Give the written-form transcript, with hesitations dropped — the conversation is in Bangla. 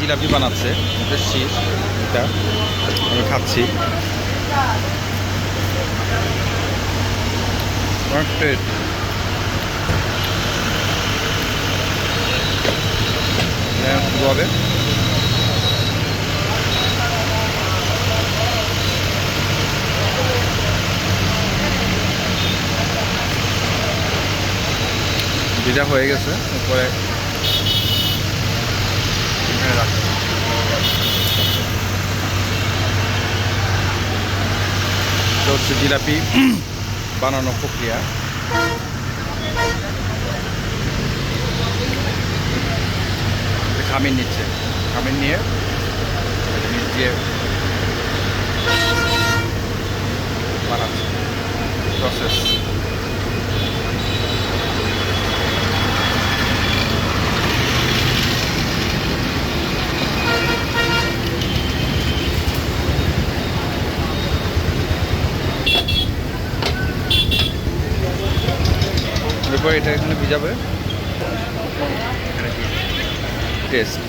জিলাপি বানাচ্ছে, শীত এটা আমি খাচ্ছি। শুরু হবে। যেটা হয়ে গেছে উপরে রাখা। এটা হচ্ছে জিলাপি বানানো প্রক্রিয়া। খামির নিচ্ছে, খামির নিয়ে নিচ দিয়ে বানাচ্ছে প্রসেস। এরপর এটা এখানে ভিজাবে, টেস্ট